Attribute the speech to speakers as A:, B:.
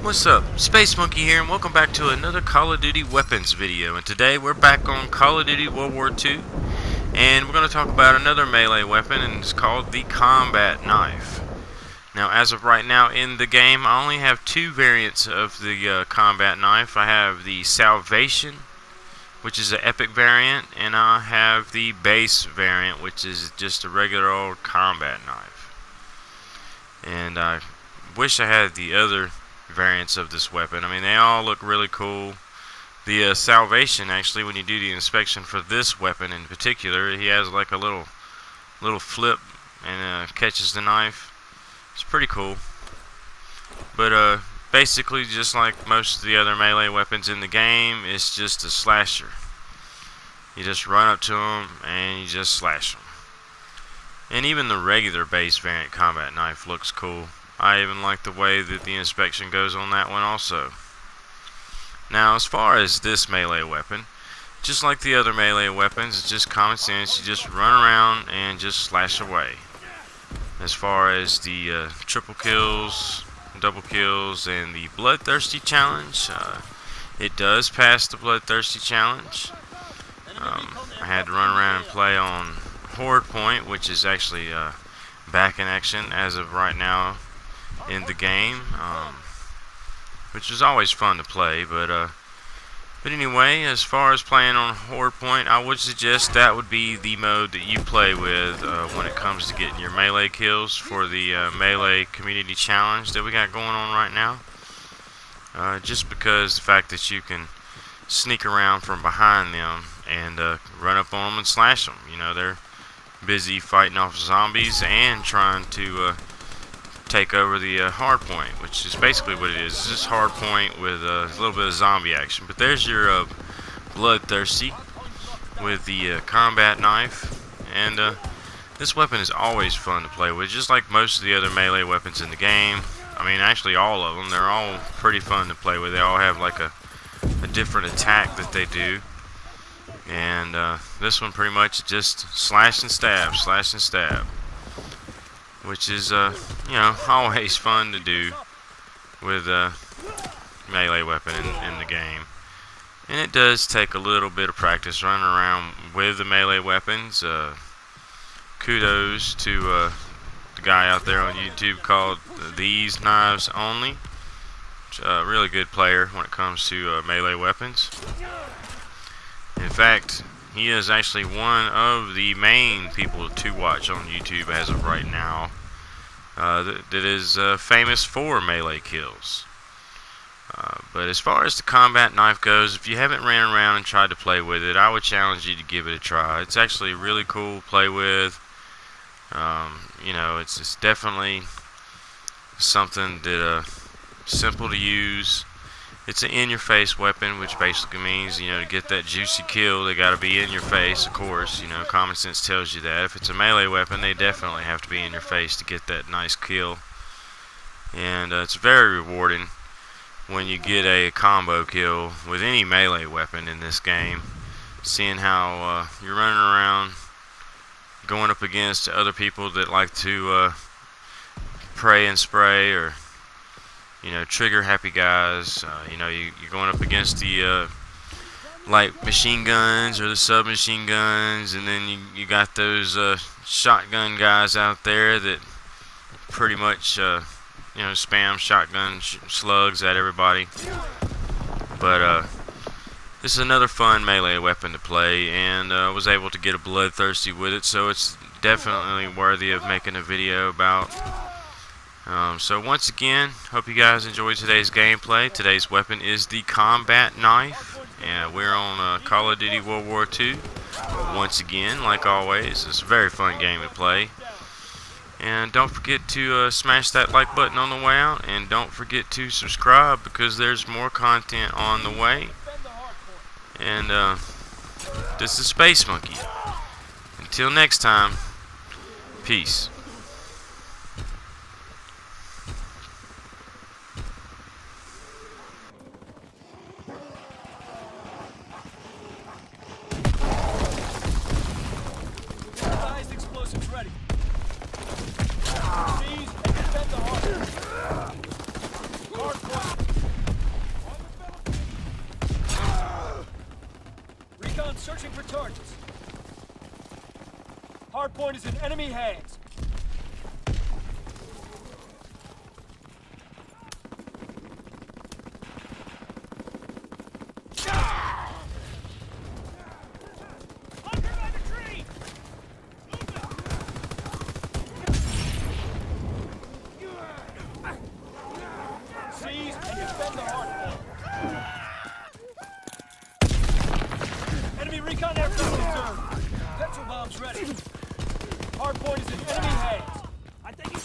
A: What's up? Space Monkey here, and welcome back to another Call of Duty weapons video. And today we're back on Call of Duty World War II, and we're going to talk about another melee weapon, and it's called the combat knife. Now, as of right now in the game, I only have two variants of the combat knife. I have the Salvation, which is an epic variant, and I have the base variant, which is just a regular old combat knife. And I wish I had the other variants of this weapon. I mean, they all look really cool. The Salvation, actually, when you do the inspection for this weapon in particular, he has like a little flip and catches the knife. It's pretty cool. But basically, just like most of the other melee weapons in the game, it's just a slasher. You just run up to them and you just slash them. And even the regular base variant combat knife looks cool. I even like the way that the inspection goes on that one also. Now, as far as this melee weapon, just like the other melee weapons, it's just common sense. You just run around and just slash away. As far as the triple kills, double kills, and the bloodthirsty challenge, it does pass the bloodthirsty challenge. I had to run around and play on Horde Point, which is actually back in action as of right now in the game, which is always fun to play. But anyway, as far as playing on Horde Point, I would suggest that would be the mode that you play with when it comes to getting your melee kills for the melee community challenge that we got going on right now. Just because the fact that you can sneak around from behind them and run up on them and slash them. You know, they're busy fighting off zombies and trying to take over the hard point, which is basically what it is. It's just hard point with a little bit of zombie action. But there's your bloodthirsty with the combat knife, and this weapon is always fun to play with, just like most of the other melee weapons in the game. I mean, actually all of them. They're all pretty fun to play with. They all have like a different attack that they do. And this one pretty much just slash and stab, which is you know, always fun to do with a melee weapon in the game. And it does take a little bit of practice running around with the melee weapons. Kudos to the guy out there on YouTube called These Knives Only. A really good player when it comes to melee weapons. In fact, he is actually one of the main people to watch on YouTube as of right now. That is famous for melee kills. But as far as the combat knife goes, if you haven't ran around and tried to play with it, I would challenge you to give it a try. It's actually really cool to play with. You know, it's definitely something that simple to use. It's an in-your-face weapon, which basically means, you know, to get that juicy kill, they got to be in your face, of course. You know, common sense tells you that. If it's a melee weapon, they definitely have to be in your face to get that nice kill. And it's very rewarding when you get a combo kill with any melee weapon in this game. Seeing how you're running around, going up against other people that like to pray and spray, or you know, trigger happy guys. You know, you're going up against the light machine guns or the submachine guns, and then you got those shotgun guys out there that pretty much you know, spam shotgun slugs at everybody. But this is another fun melee weapon to play, and I was able to get a bloodthirsty with it, so it's definitely worthy of making a video about. So once again, hope you guys enjoyed today's gameplay. Today's weapon is the combat knife, and we're on Call of Duty World War II. Once again, like always, it's a very fun game to play. And don't forget to smash that like button on the way out, and don't forget to subscribe, because there's more content on the way. And this is Space Monkey. Until next time, peace.
B: Ready. Hard point. for targets. Hardpoint is in enemy hands.
C: Hunter by the tree!
B: Seize and defend the hardpoint. Enemy recon aircraft observed. Petrol bombs ready. Hardpoint is in enemy hands.
C: I think he's